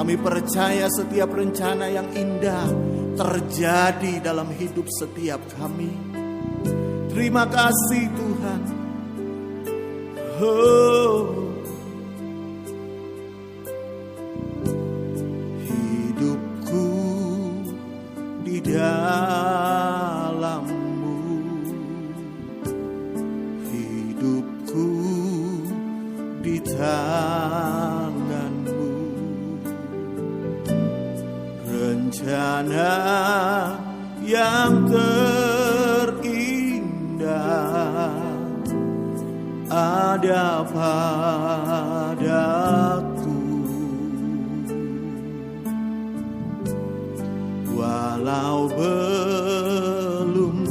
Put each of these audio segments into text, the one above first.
Kami percaya setiap rencana yang indah terjadi dalam hidup setiap kami. Terima kasih Tuhan. Hidupku di dalam-Mu, hidupku di tangan-Mu. Rencana yang terindah ada padaku, walau belum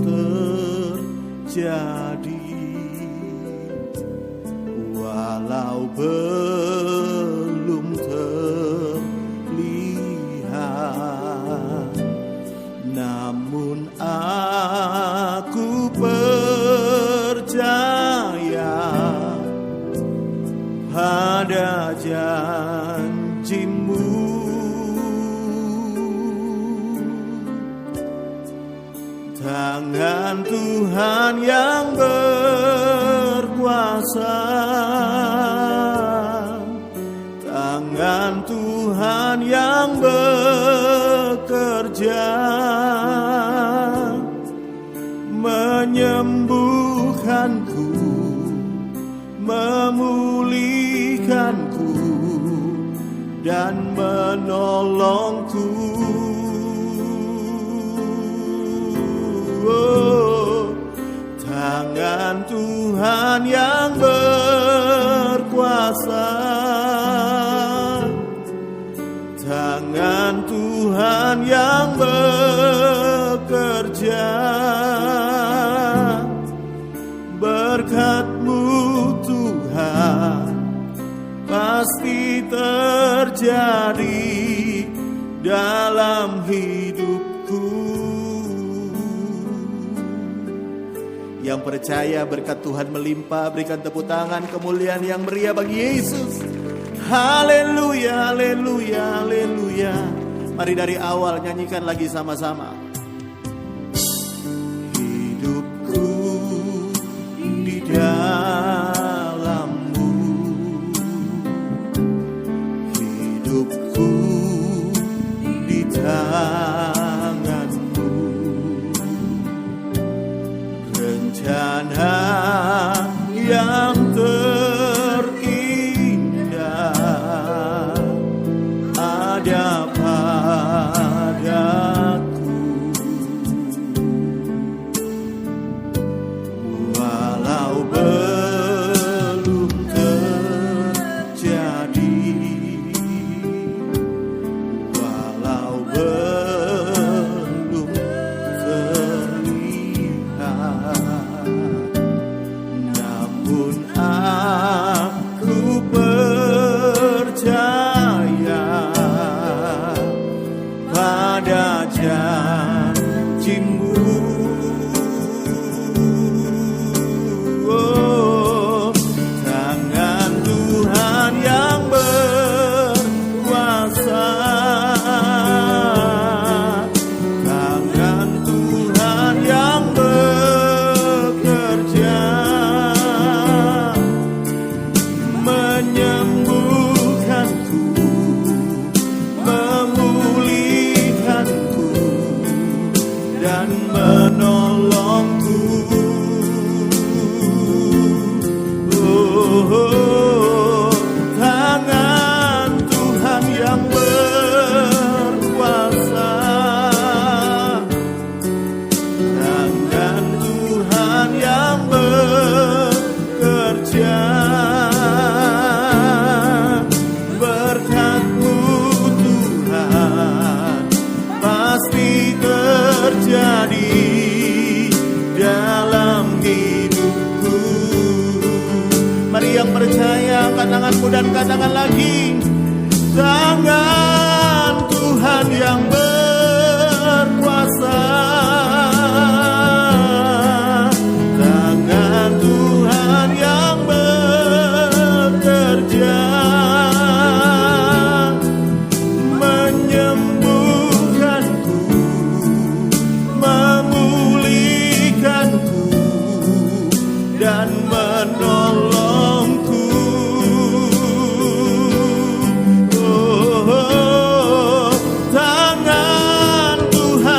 terjadi, walau belum terlihat, namun aku percaya pada janji-Mu. Tangan Tuhan yang berkuasa, tangan Tuhan yang bekerja, menyembuhkanku, memulihkanku, dan menolongku. Tangan Tuhan yang berkuasa, tangan Tuhan yang bekerja, berkat-Mu Tuhan pasti terjadi dalam hidupku. Yang percaya berkat Tuhan melimpah, berikan tepuk tangan kemuliaan yang meriah bagi Yesus. Haleluya, haleluya, haleluya. Mari dari awal nyanyikan lagi sama-sama. Hidupku di dalam-Mu, hidupku di tangan-Mu. Rencana yang terindah ada padaku, walau belum terjadi, walau belum terlihat, namun aku percaya pada janji-Mu. Tangan Tuhan yang berkuasa, tangan Tuhan yang bekerja, menyembuhkanku, memulihkanku, dan menolongku. Tangan Tuhan yang berkuasa, tangan Tuhan yang bekerja, berkat-Mu Tuhan pasti terjadi dalam hidupku. Mari yang percaya angkat tanganmu dan katakan lagi. Tangan Tuhan yang berkuasa, tangan Tuhan yang bekerja,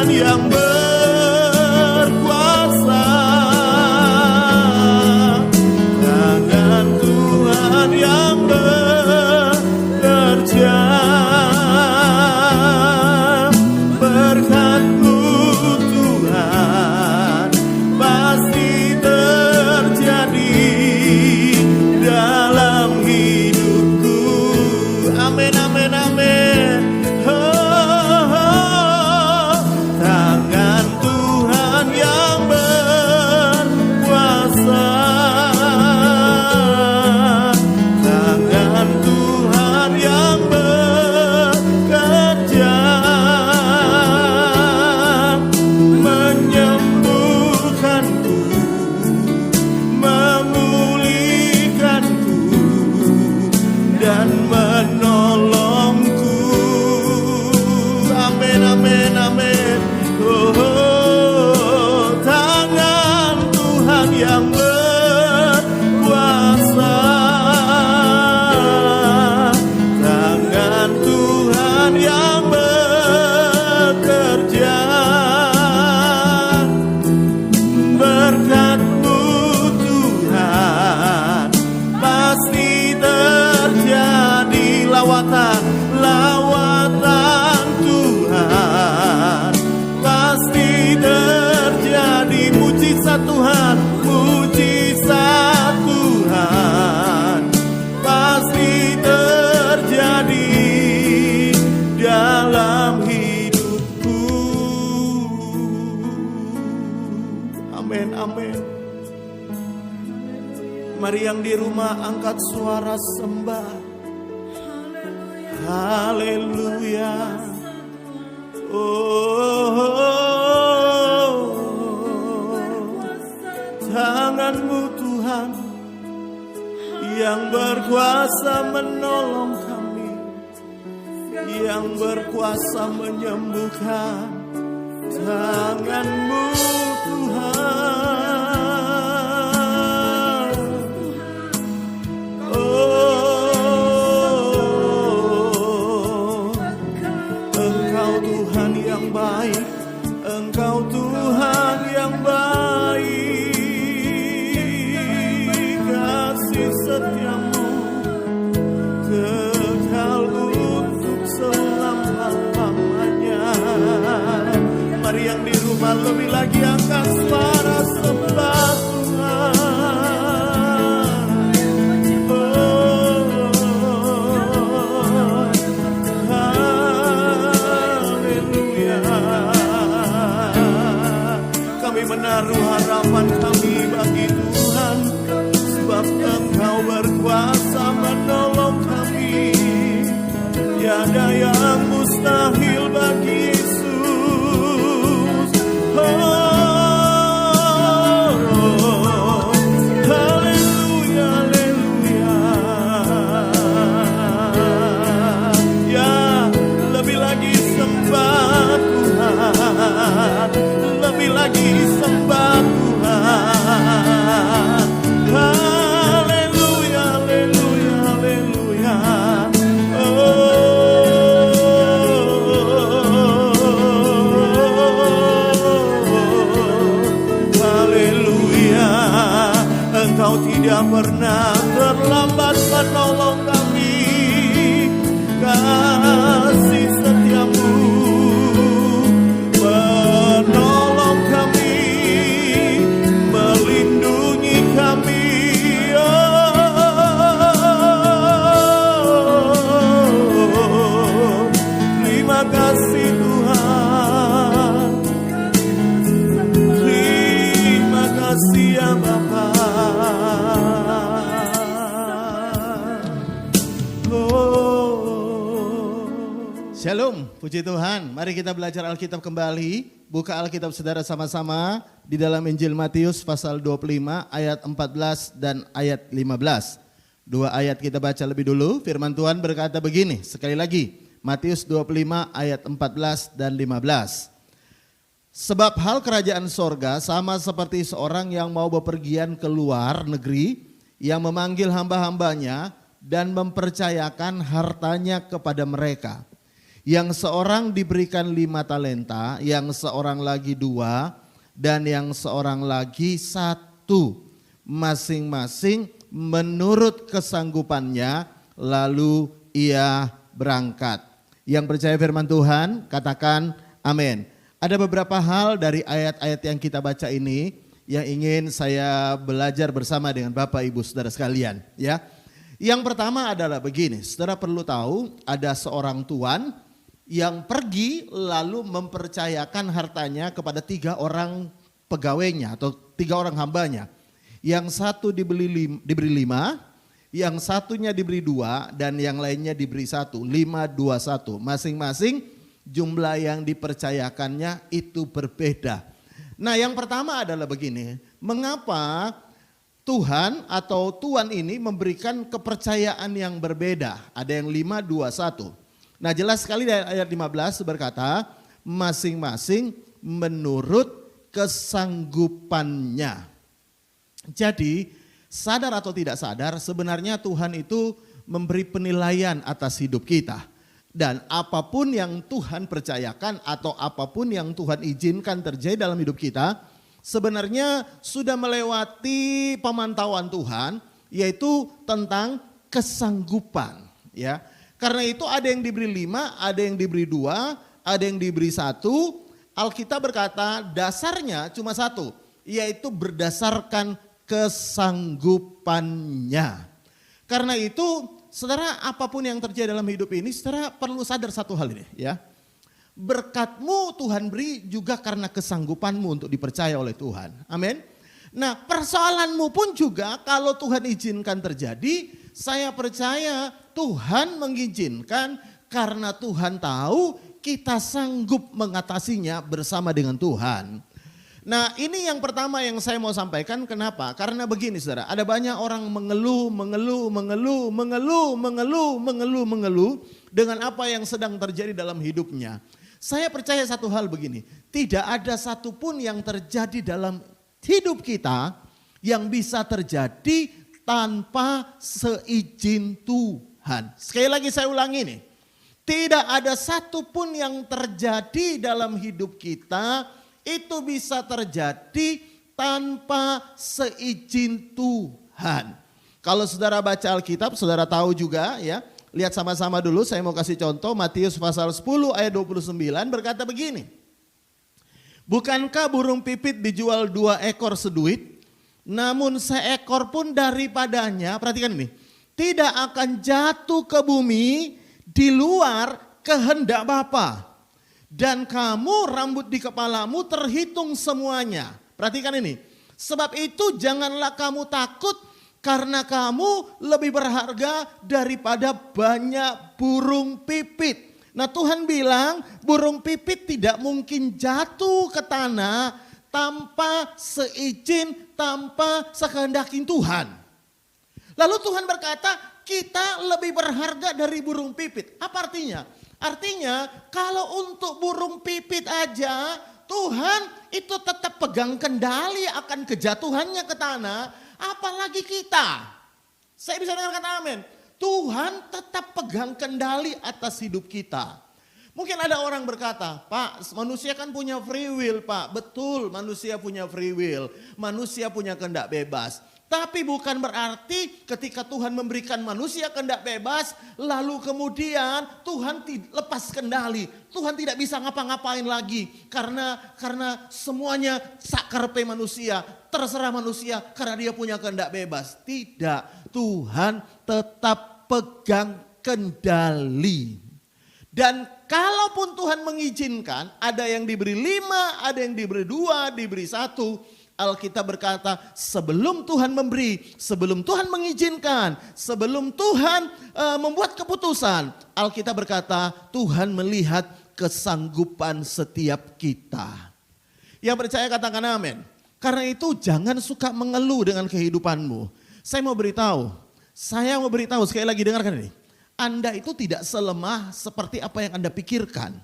yang berkuasa, tangan Tuhan yang bekerja, berkat-Mu Tuhan pasti terjadi dalam hidupku. Amin, amin, amin. Tangan Tuhan yang berkuasa, tangan Tuhan yang bekerja, menyembuhkanku, memulihkanku, dan menolongku. Amin, amin, amin. Oh, tangan Tuhan yang berkuasa, tangan Tuhan yang bekerja, berkat-Mu Tuhan pasti terjadi. Lawatan Tuhan pasti terjadi. Mujizat Tuhan, mujizat Tuhan pasti terjadi dalam hidupku. Amin, amin. Mari yang di rumah angkat suara sembah. Haleluya. Oh, tangan-Mu Tuhan yang berkuasa menolong kami, yang berkuasa menyembuhkan. Tangan-Mu Tuhan, oh, Engkau Tuhan yang baik, Engkau Tuhan yang baik, kasih setia-Mu kekal untuk selama-lamanya. Mari yang di rumah lebih lagi angkat suara sembah Tuhan. Oh, haleluya. Kami menaruh harapan kami bagi Tuhan, sebab Engkau berkuasa menolong kami. Tiada yang mustahil bagi Yesus. Oh, haleluya, haleluya. Ya, lebih lagi sembah Tuhan, lebih lagi sembah Tuhan. Haleluya, haleluya, haleluya. Engkau tidak pernah terlambat menolong kami, kasih setia-Mu menolong kami, melindungi kami. Oh, terima kasih Tuhan, terima kasih ya Bapa. Shalom, puji Tuhan. Mari kita belajar Alkitab kembali. Buka Alkitab saudara sama-sama di dalam Injil Matius pasal 25 ayat 14 dan ayat 15. Dua ayat kita baca lebih dulu. Firman Tuhan berkata begini, sekali lagi. Matius 25 ayat 14 dan 15. Sebab hal kerajaan sorga sama seperti seorang yang mau bepergian ke luar negeri, yang memanggil hamba-hambanya dan mempercayakan hartanya kepada mereka. Yang seorang diberikan 5 talenta, yang seorang lagi 2, dan yang seorang lagi 1. Masing-masing menurut kesanggupannya, lalu ia berangkat. Yang percaya firman Tuhan, katakan amin. Ada beberapa hal dari ayat-ayat yang kita baca ini yang ingin saya belajar bersama dengan Bapak Ibu Saudara sekalian, ya. Yang pertama adalah begini, saudara perlu tahu ada seorang tuan yang pergi lalu mempercayakan hartanya kepada 3 orang pegawainya atau 3 orang hambanya. Yang satu diberi 5, yang satunya diberi 2, dan yang lainnya diberi 1. 5, 2, 1. Masing-masing jumlah yang dipercayakannya itu berbeda. Nah, yang pertama adalah begini, mengapa Tuhan atau Tuan ini memberikan kepercayaan yang berbeda? Ada yang 5, 2, 1. Nah, jelas sekali dari ayat 15 berkata, masing-masing menurut kesanggupannya. Jadi, sadar atau tidak sadar, sebenarnya Tuhan itu memberi penilaian atas hidup kita. Dan apapun yang Tuhan percayakan atau apapun yang Tuhan izinkan terjadi dalam hidup kita, sebenarnya sudah melewati pemantauan Tuhan, yaitu tentang kesanggupan, ya. Karena itu ada yang diberi 5, ada yang diberi 2, ada yang diberi 1. Alkitab berkata dasarnya cuma 1, yaitu berdasarkan kesanggupannya. Karena itu, saudara, apapun yang terjadi dalam hidup ini, saudara perlu sadar satu hal ini, ya. Berkatmu Tuhan beri juga karena kesanggupanmu untuk dipercaya oleh Tuhan. Amin. Nah, persoalanmu pun juga kalau Tuhan izinkan terjadi, saya percaya Tuhan mengizinkan karena Tuhan tahu kita sanggup mengatasinya bersama dengan Tuhan. Nah, ini yang pertama yang saya mau sampaikan. Kenapa? Karena begini, saudara, ada banyak orang mengeluh dengan apa yang sedang terjadi dalam hidupnya. Saya percaya satu hal begini, tidak ada satupun yang terjadi dalam hidup kita yang bisa terjadi tanpa seizin Tuhan. Sekali lagi saya ulangi nih, tidak ada satupun yang terjadi dalam hidup kita itu bisa terjadi tanpa seizin Tuhan. Kalau saudara baca Alkitab, saudara tahu juga, ya. Lihat sama-sama dulu, saya mau kasih contoh. Matius pasal 10 ayat 29 berkata begini. Bukankah burung pipit dijual 2 ekor seduit, namun seekor pun daripadanya, perhatikan ini, tidak akan jatuh ke bumi di luar kehendak Bapa. Dan kamu, rambut di kepalamu terhitung semuanya. Perhatikan ini. Sebab itu janganlah kamu takut, karena kamu lebih berharga daripada banyak burung pipit. Nah, Tuhan bilang burung pipit tidak mungkin jatuh ke tanah tanpa seizin, tanpa sekehendaki Tuhan. Lalu Tuhan berkata kita lebih berharga dari burung pipit. Apa artinya? Artinya kalau untuk burung pipit aja Tuhan itu tetap pegang kendali akan kejatuhannya ke tanah, apalagi kita. Saya bisa dengar kata amin. Tuhan tetap pegang kendali atas hidup kita. Mungkin ada orang berkata, Pak, manusia kan punya free will, Pak. Betul, manusia punya free will. Manusia punya kehendak bebas. Tapi bukan berarti ketika Tuhan memberikan manusia kehendak bebas, lalu kemudian Tuhan lepas kendali. Tuhan tidak bisa ngapa-ngapain lagi. Karena semuanya sakarpe manusia, terserah manusia karena dia punya kehendak bebas. Tidak, Tuhan tetap pegang kendali. Dan kalaupun Tuhan mengizinkan, ada yang diberi 5, ada yang diberi 2, diberi 1. Alkitab berkata sebelum Tuhan memberi, sebelum Tuhan mengizinkan, sebelum Tuhan membuat keputusan, Alkitab berkata Tuhan melihat kesanggupan setiap kita. Yang percaya katakan amin. Karena itu jangan suka mengeluh dengan kehidupanmu. Saya mau beritahu sekali lagi, dengarkan ini. Anda itu tidak selemah seperti apa yang Anda pikirkan.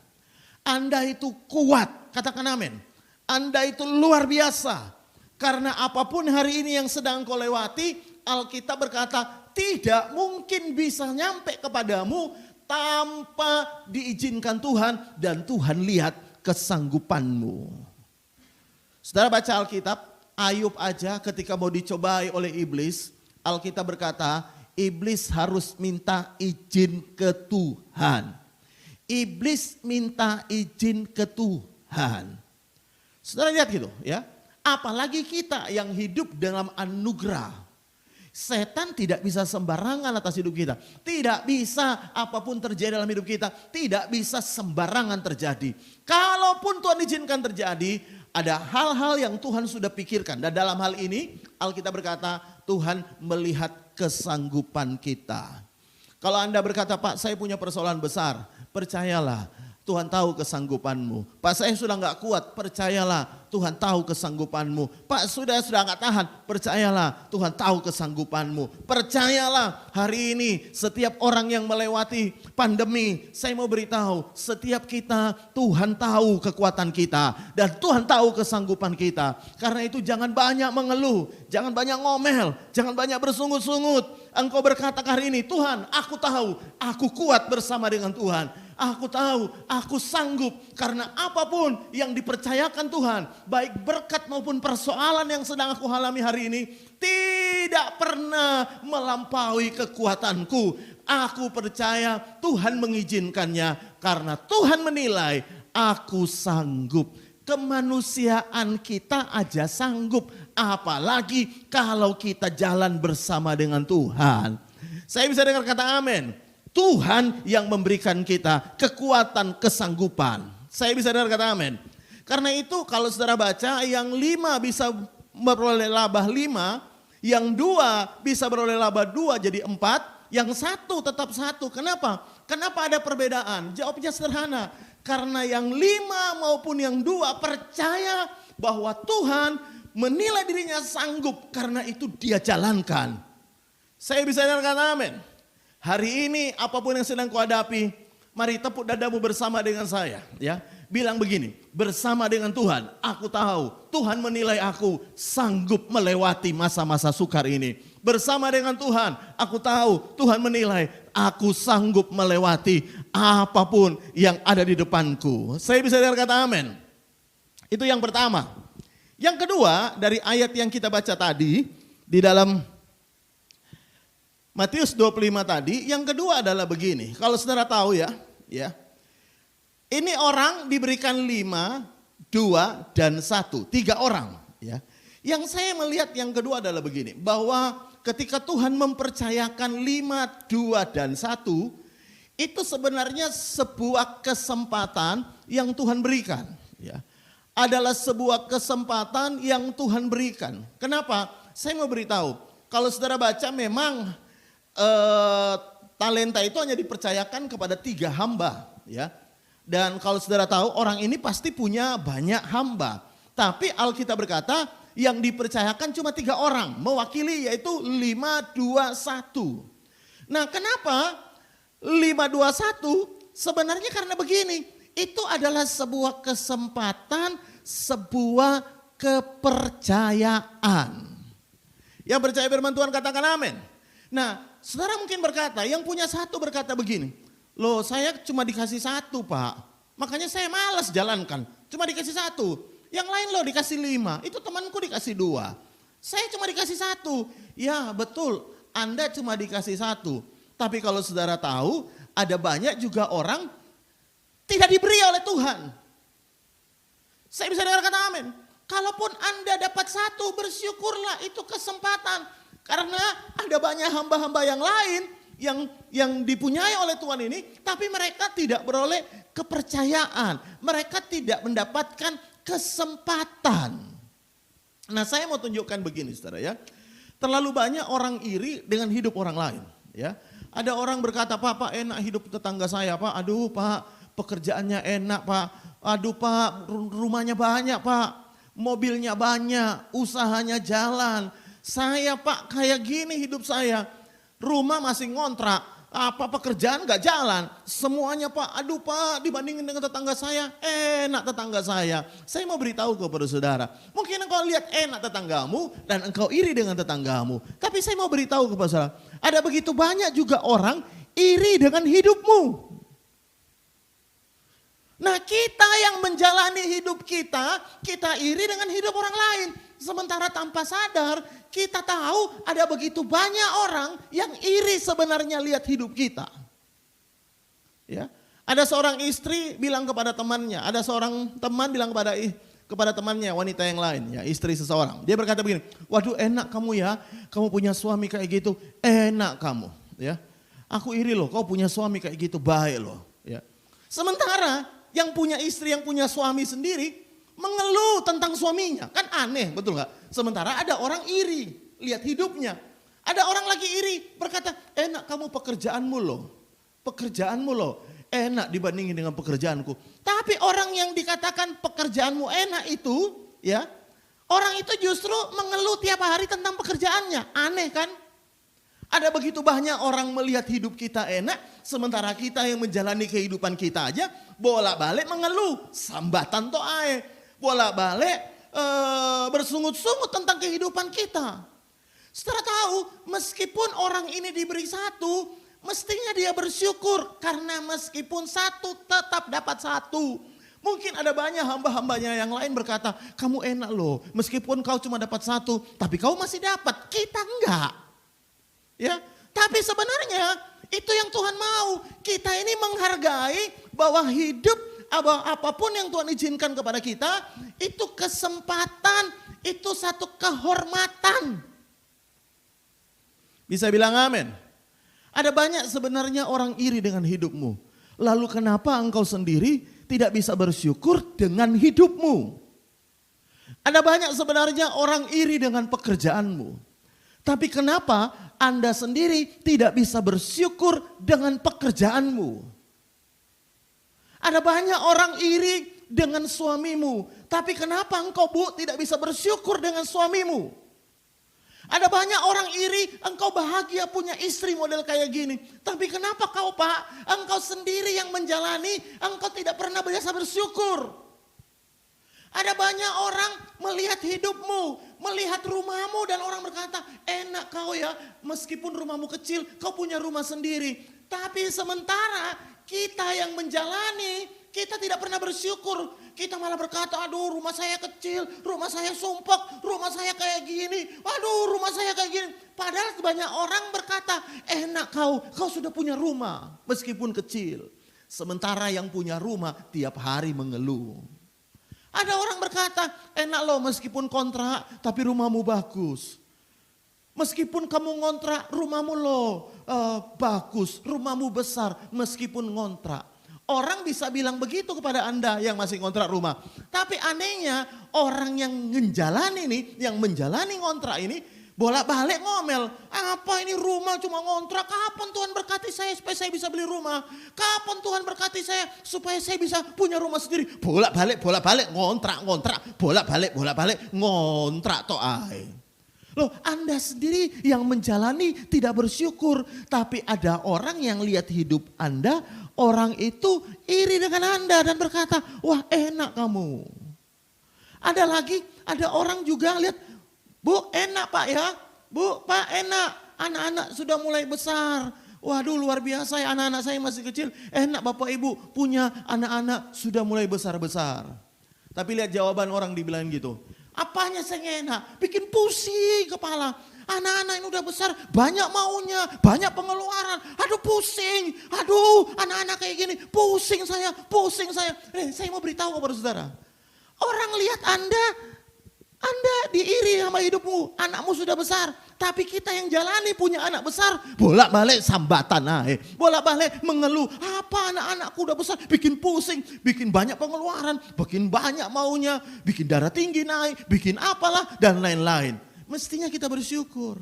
Anda itu kuat, katakan amin. Anda itu luar biasa. Karena apapun hari ini yang sedang kau lewati, Alkitab berkata tidak mungkin bisa nyampe kepadamu tanpa diizinkan Tuhan dan Tuhan lihat kesanggupanmu. Saudara baca Alkitab, Ayub aja ketika mau dicobai oleh iblis, Alkitab berkata iblis harus minta izin ke Tuhan. Iblis minta izin ke Tuhan. Saudara lihat gitu ya, apalagi kita yang hidup dalam anugerah. Setan tidak bisa sembarangan atas hidup kita. Tidak bisa apapun terjadi dalam hidup kita. Tidak bisa sembarangan terjadi. Kalaupun Tuhan izinkan terjadi, ada hal-hal yang Tuhan sudah pikirkan. Dan dalam hal ini Alkitab berkata Tuhan melihat kesanggupan kita. Kalau Anda berkata, Pak saya punya persoalan besar, percayalah Tuhan tahu kesanggupanmu. Pak saya sudah gak kuat, percayalah Tuhan tahu kesanggupanmu. Pak sudah gak tahan, percayalah Tuhan tahu kesanggupanmu. Percayalah hari ini setiap orang yang melewati pandemi, saya mau beritahu setiap kita Tuhan tahu kekuatan kita. Dan Tuhan tahu kesanggupan kita. Karena itu jangan banyak mengeluh, jangan banyak ngomel, jangan banyak bersungut-sungut. Engkau berkata hari ini, Tuhan aku tahu, aku kuat bersama dengan Tuhan. Aku tahu, aku sanggup karena apapun yang dipercayakan Tuhan, baik berkat maupun persoalan yang sedang aku alami hari ini, tidak pernah melampaui kekuatanku. Aku percaya Tuhan mengizinkannya karena Tuhan menilai aku sanggup. Kemanusiaan kita aja sanggup, apalagi kalau kita jalan bersama dengan Tuhan. Saya bisa dengar kata amin. Tuhan yang memberikan kita kekuatan kesanggupan. Saya bisa dengar kata amin. Karena itu kalau saudara baca yang 5 bisa beroleh laba 5. Yang 2 bisa beroleh laba 2 jadi 4. Yang 1 tetap 1. Kenapa? Kenapa ada perbedaan? Jawabnya sederhana. Karena yang 5 maupun yang 2 percaya bahwa Tuhan menilai dirinya sanggup. Karena itu dia jalankan. Saya bisa dengar kata amin. Hari ini apapun yang sedang kau hadapi, mari tepuk dadamu bersama dengan saya. Ya, bilang begini, bersama dengan Tuhan, aku tahu Tuhan menilai aku sanggup melewati masa-masa sukar ini. Bersama dengan Tuhan, aku tahu Tuhan menilai aku sanggup melewati apapun yang ada di depanku. Saya bisa dengar kata amin. Itu yang pertama. Yang kedua dari ayat yang kita baca tadi di dalam Matius 25 tadi, yang kedua adalah begini. Kalau saudara tahu ya. Ini orang diberikan 5, 2, dan 1. 3 orang. Ya. Yang saya melihat yang kedua adalah begini. Bahwa ketika Tuhan mempercayakan 5, 2, dan 1. Itu sebenarnya sebuah kesempatan yang Tuhan berikan. Ya. Adalah sebuah kesempatan yang Tuhan berikan. Kenapa? Saya mau beritahu. Kalau saudara baca memang talenta itu hanya dipercayakan kepada 3 hamba, ya. Dan kalau saudara tahu orang ini pasti punya banyak hamba. Tapi Alkitab berkata yang dipercayakan cuma 3 orang, mewakili yaitu 5, 2, 1. Nah, kenapa 5, 2, 1? Sebenarnya karena begini, itu adalah sebuah kesempatan, sebuah kepercayaan. Yang percaya firman Tuhan katakan amin. Nah, saudara mungkin berkata, yang punya 1 berkata begini, loh saya cuma dikasih 1 Pak, makanya saya malas jalankan, cuma dikasih 1. Yang lain loh dikasih 5, itu temanku dikasih 2. Saya cuma dikasih 1, ya betul Anda cuma dikasih 1. Tapi kalau saudara tahu, ada banyak juga orang tidak diberi oleh Tuhan. Saya bisa dengar kata amin. Kalaupun Anda dapat 1, bersyukurlah, itu kesempatan. Karena ada banyak hamba-hamba yang lain yang dipunyai oleh Tuhan ini, tapi mereka tidak beroleh kepercayaan. Mereka tidak mendapatkan kesempatan. Nah, saya mau tunjukkan begini saudara ya. Terlalu banyak orang iri dengan hidup orang lain. Ya, ada orang berkata, Pak enak hidup tetangga saya Pak. Aduh Pak, pekerjaannya enak Pak. Aduh Pak, rumahnya banyak Pak. Mobilnya banyak, usahanya jalan. Saya Pak kayak gini hidup saya, rumah masih ngontrak, apa pekerjaan gak jalan, semuanya Pak, aduh Pak dibandingin dengan tetangga saya, enak tetangga saya. Saya mau beritahu kepada saudara, mungkin engkau lihat enak tetanggamu dan engkau iri dengan tetanggamu. Tapi saya mau beritahu kepada saudara, ada begitu banyak juga orang iri dengan hidupmu. Nah, kita yang menjalani hidup kita iri dengan hidup orang lain. Sementara tanpa sadar, kita tahu ada begitu banyak orang yang iri sebenarnya lihat hidup kita. Ya, ada seorang istri bilang kepada temannya, ada seorang teman bilang kepada temannya wanita yang lain, ya istri seseorang. Dia berkata begini, waduh enak kamu ya, kamu punya suami kayak gitu, enak kamu. Ya, aku iri loh, kau punya suami kayak gitu, baik loh. Ya. Sementara yang punya istri, yang punya suami sendiri mengeluh tentang suaminya. Kan aneh, betul gak? Sementara ada orang iri, lihat hidupnya. Ada orang lagi iri, berkata, enak kamu pekerjaanmu loh. Pekerjaanmu loh, enak dibandingin dengan pekerjaanku. Tapi orang yang dikatakan pekerjaanmu enak itu, ya, orang itu justru mengeluh tiap hari tentang pekerjaannya. Aneh kan? Ada begitu banyak orang melihat hidup kita enak, sementara kita yang menjalani kehidupan kita aja bolak-balik mengeluh, sambatan toh ae, bolak-balik bersungut-sungut tentang kehidupan kita. Setelah tahu, meskipun orang ini diberi satu, mestinya dia bersyukur karena meskipun satu tetap dapat satu. Mungkin ada banyak hamba-hambanya yang lain berkata, kamu enak loh, meskipun kau cuma dapat satu, tapi kau masih dapat, kita enggak. Ya, tapi sebenarnya itu yang Tuhan mau. Kita ini menghargai bahwa hidup apapun yang Tuhan izinkan kepada kita, itu kesempatan, itu satu kehormatan. Bisa bilang amin. Ada banyak sebenarnya orang iri dengan hidupmu. Lalu kenapa engkau sendiri tidak bisa bersyukur dengan hidupmu? Ada banyak sebenarnya orang iri dengan pekerjaanmu. Tapi kenapa Anda sendiri tidak bisa bersyukur dengan pekerjaanmu? Ada banyak orang iri dengan suamimu. Tapi kenapa engkau tidak bisa bersyukur dengan suamimu? Ada banyak orang iri, engkau bahagia punya istri model kayak gini. Tapi kenapa kau Pak, engkau sendiri yang menjalani, engkau tidak pernah bisa bersyukur? Ada banyak orang melihat hidupmu, melihat rumahmu dan orang berkata, enak kau ya, meskipun rumahmu kecil, kau punya rumah sendiri. Tapi sementara kita yang menjalani, kita tidak pernah bersyukur. Kita malah berkata, aduh rumah saya kecil, rumah saya sumpek, rumah saya kayak gini, aduh rumah saya kayak gini. Padahal banyak orang berkata, enak kau sudah punya rumah meskipun kecil. Sementara yang punya rumah tiap hari mengeluh. Ada orang berkata, enak loh meskipun kontrak tapi rumahmu bagus. Meskipun kamu ngontrak rumahmu loh bagus, rumahmu besar meskipun ngontrak. Orang bisa bilang begitu kepada Anda yang masih ngontrak rumah. Tapi anehnya orang yang menjalani ini, yang menjalani ngontrak ini bolak-balik ngomel. Apa ini rumah cuma ngontrak, kapan Tuhan berkati saya supaya saya bisa beli rumah? Kapan Tuhan berkati saya supaya saya bisa punya rumah sendiri? Bolak-balik ngontrak, bolak-balik ngontrak toh ai. Loh, Anda sendiri yang menjalani tidak bersyukur, tapi ada orang yang lihat hidup Anda, orang itu iri dengan Anda dan berkata, wah enak kamu. Ada orang juga lihat, Bu enak Pak ya, Bu Pak enak, anak-anak sudah mulai besar. Waduh luar biasa ya, anak-anak saya masih kecil, enak Bapak Ibu punya anak-anak sudah mulai besar-besar. Tapi lihat jawaban orang dibilang gitu. Apanya saya enak? Bikin pusing kepala. Anak-anak ini udah besar, banyak maunya, banyak pengeluaran. Aduh pusing, aduh anak-anak kayak gini, pusing saya. Saya mau beritahu kepada saudara. Orang lihat Anda diiri sama hidupmu, anakmu sudah besar. Tapi kita yang jalani punya anak besar, bolak-balik sambatan, bolak-balik mengeluh. Apa anak-anakku udah besar, bikin pusing, bikin banyak pengeluaran, bikin banyak maunya, bikin darah tinggi naik, bikin apalah dan lain-lain. Mestinya kita bersyukur.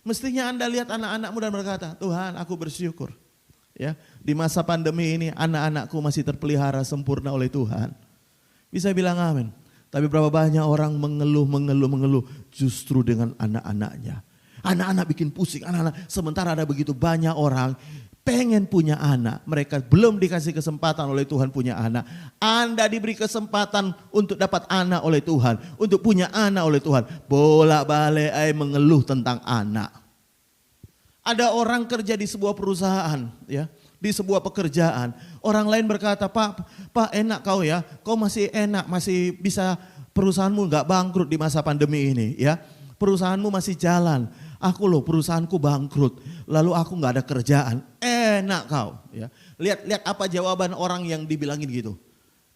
Mestinya Anda lihat anak-anakmu dan berkata, Tuhan aku bersyukur. Ya, di masa pandemi ini anak-anakku masih terpelihara sempurna oleh Tuhan. Bisa bilang amin. Tapi berapa banyak orang mengeluh justru dengan anak-anaknya. Anak-anak bikin pusing, anak-anak. Sementara ada begitu banyak orang pengen punya anak. Mereka belum dikasih kesempatan oleh Tuhan punya anak. Anda diberi kesempatan untuk dapat anak oleh Tuhan. Untuk punya anak oleh Tuhan. Bolak-balik mengeluh tentang anak. Ada orang kerja di sebuah perusahaan, ya, di sebuah pekerjaan. Orang lain berkata, Pak enak kau ya, kau masih enak, masih bisa, perusahaanmu nggak bangkrut di masa pandemi ini, ya. Perusahaanmu masih jalan. Aku loh, perusahaanku bangkrut, lalu aku nggak ada kerjaan. Enak kau, ya. Lihat apa jawaban orang yang dibilangin gitu.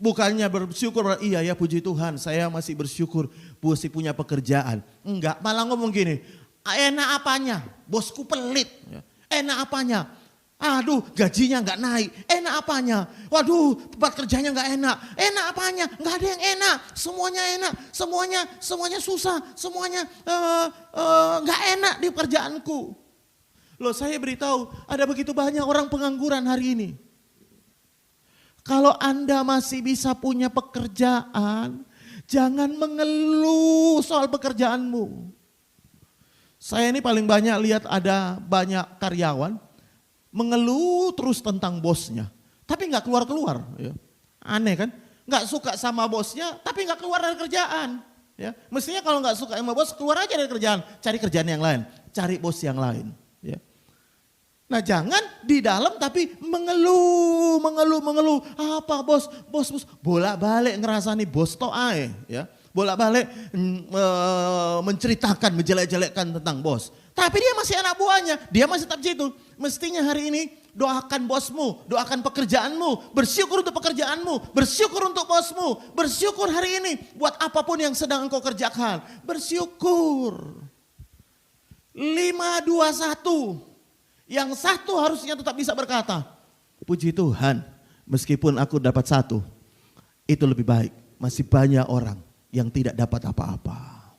Bukannya bersyukur, iya ya puji Tuhan, saya masih bersyukur, masih punya pekerjaan. Enggak, malah ngomong gini. Enak apanya? Bosku pelit. Enak apanya? Aduh, gajinya nggak naik. Enak apanya? Waduh, tempat kerjanya nggak enak. Enak apanya? Nggak ada yang enak. Semuanya enak. Semuanya susah. Semuanya nggak enak di pekerjaanku. Loh, saya beritahu ada begitu banyak orang pengangguran hari ini. Kalau Anda masih bisa punya pekerjaan, jangan mengeluh soal pekerjaanmu. Saya ini paling banyak lihat ada banyak karyawan mengeluh terus tentang bosnya, tapi nggak keluar-keluar. Ya. Aneh kan? Nggak suka sama bosnya, tapi nggak keluar dari kerjaan. Ya. Mestinya kalau nggak suka sama bos, keluar aja dari kerjaan, cari kerjaan yang lain, cari bos yang lain. Ya. Nah jangan di dalam tapi mengeluh. Apa bos, bolak-balik ngerasani bos to'ae. Ya. Bolak-balik menceritakan, menjelek-jelekkan tentang bos. Tapi dia masih anak buahnya, dia masih tetap situ. Mestinya hari ini doakan bosmu, doakan pekerjaanmu, bersyukur untuk pekerjaanmu, bersyukur untuk bosmu, bersyukur hari ini buat apapun yang sedang engkau kerjakan. Bersyukur. 5, 2, 1. Yang satu harusnya tetap bisa berkata, puji Tuhan, meskipun aku dapat 1, itu lebih baik. Masih banyak orang yang tidak dapat apa-apa.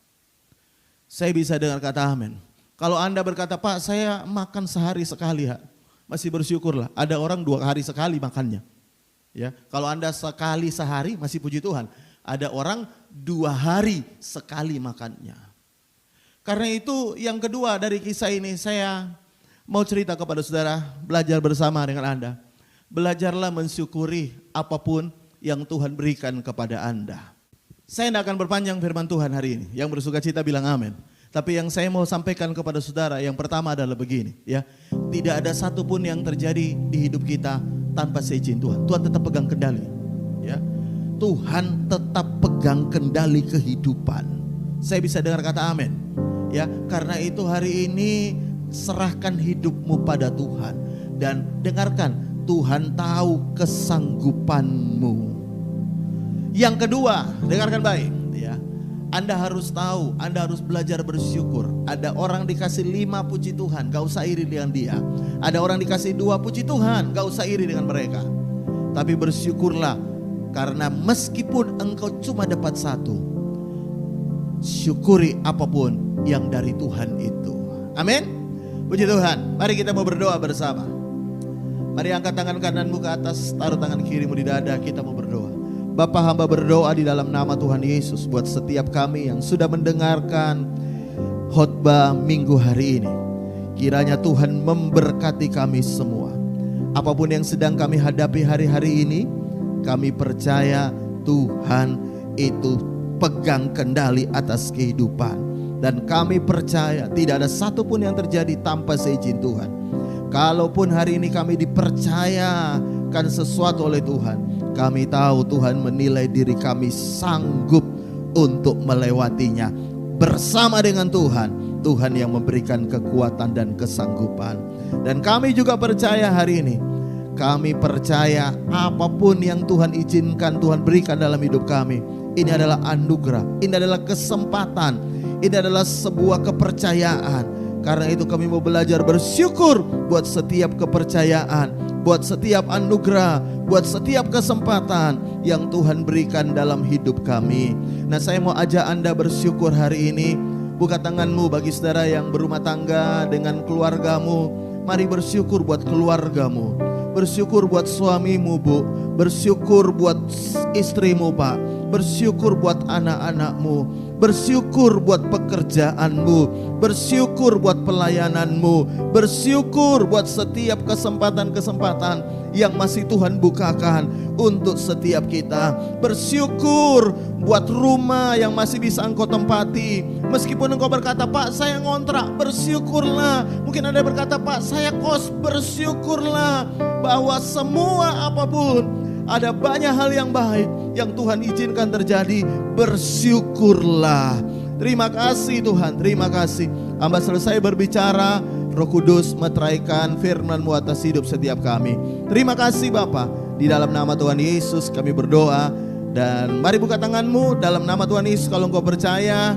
Saya bisa dengar kata amin. Kalau Anda berkata, Pak saya makan sehari sekali ya, masih bersyukurlah. Ada orang 2 hari sekali makannya. Ya, kalau Anda sekali sehari masih puji Tuhan. Ada orang 2 hari sekali makannya. Karena itu yang kedua dari kisah ini saya mau cerita kepada saudara, belajar bersama dengan Anda. Belajarlah mensyukuri apapun yang Tuhan berikan kepada Anda. Saya tidak akan berpanjang firman Tuhan hari ini. Yang bersuka cita bilang amin. Tapi yang saya mau sampaikan kepada saudara yang pertama adalah begini. Ya, tidak ada satupun yang terjadi di hidup kita tanpa seizin Tuhan. Tuhan tetap pegang kendali. Ya, Tuhan tetap pegang kendali kehidupan. Saya bisa dengar kata amin. Ya, karena itu hari ini serahkan hidupmu pada Tuhan. Dan dengarkan, Tuhan tahu kesanggupanmu. Yang kedua, dengarkan baik ya. Anda harus tahu, Anda harus belajar bersyukur. Ada orang dikasih 5 puji Tuhan, gak usah iri dengan dia. Ada orang dikasih 2 puji Tuhan, gak usah iri dengan mereka. Tapi bersyukurlah, karena meskipun engkau cuma dapat 1, syukuri apapun yang dari Tuhan itu. Amin. Puji Tuhan. Mari kita mau berdoa bersama. Mari angkat tangan kananmu ke atas, taruh tangan kirimu di dada, kita mau berdoa. Bapa, hamba berdoa di dalam nama Tuhan Yesus buat setiap kami yang sudah mendengarkan khotbah minggu hari ini. Kiranya Tuhan memberkati kami semua. Apapun yang sedang kami hadapi hari-hari ini, kami percaya Tuhan itu pegang kendali atas kehidupan. Dan kami percaya tidak ada satupun yang terjadi tanpa seizin Tuhan. Kalaupun hari ini kami dipercayakan sesuatu oleh Tuhan, kami tahu Tuhan menilai diri kami sanggup untuk melewatinya. Bersama dengan Tuhan, Tuhan yang memberikan kekuatan dan kesanggupan. Dan kami juga percaya hari ini, kami percaya apapun yang Tuhan izinkan, Tuhan berikan dalam hidup kami, ini adalah anugerah, ini adalah kesempatan, ini adalah sebuah kepercayaan. Karena itu kami mau belajar bersyukur buat setiap kepercayaan, buat setiap anugerah, buat setiap kesempatan yang Tuhan berikan dalam hidup kami. Nah, saya mau ajak Anda bersyukur hari ini. Buka tanganmu bagi saudara yang berumah tangga dengan keluargamu. Mari bersyukur buat keluargamu. Bersyukur buat suamimu, Bu. Bersyukur buat istrimu, Pak. Bersyukur buat anak-anakmu. Bersyukur buat pekerjaanmu. Bersyukur buat pelayananmu. Bersyukur buat setiap kesempatan-kesempatan yang masih Tuhan bukakan untuk setiap kita. Bersyukur buat rumah yang masih bisa Engkau tempati. Meskipun Engkau berkata, Pak saya ngontrak, bersyukurlah. Mungkin ada yang berkata, Pak saya kos, bersyukurlah. Bahwa semua apapun, ada banyak hal yang baik yang Tuhan izinkan terjadi, bersyukurlah. Terima kasih Tuhan, terima kasih. Hamba selesai berbicara, Roh Kudus meteraikan firman-Mu atas hidup setiap kami. Terima kasih Bapa. Di dalam nama Tuhan Yesus kami berdoa. Dan mari buka tanganmu dalam nama Tuhan Yesus kalau engkau percaya.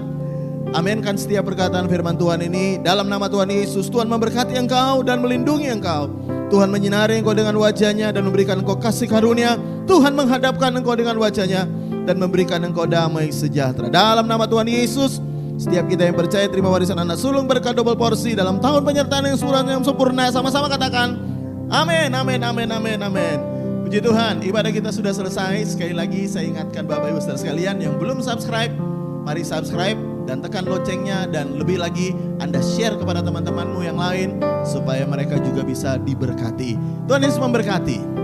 Aminkan setiap perkataan firman Tuhan ini. Dalam nama Tuhan Yesus, Tuhan memberkati engkau dan melindungi engkau. Tuhan menyinari engkau dengan wajahnya dan memberikan engkau kasih karunia. Tuhan menghadapkan engkau dengan wajahnya dan memberikan engkau damai sejahtera. Dalam nama Tuhan Yesus, setiap kita yang percaya terima warisan anak sulung berkat double porsi dalam tahun penyertaan yang sempurna. Sama-sama katakan amin, amin, amin, amin, amin. Puji Tuhan, ibadah kita sudah selesai. Sekali lagi saya ingatkan Bapak Ibu Saudara sekalian yang belum subscribe, mari subscribe dan tekan loncengnya. Dan lebih lagi Anda share kepada teman-temanmu yang lain supaya mereka juga bisa diberkati. Tuhan Yesus memberkati.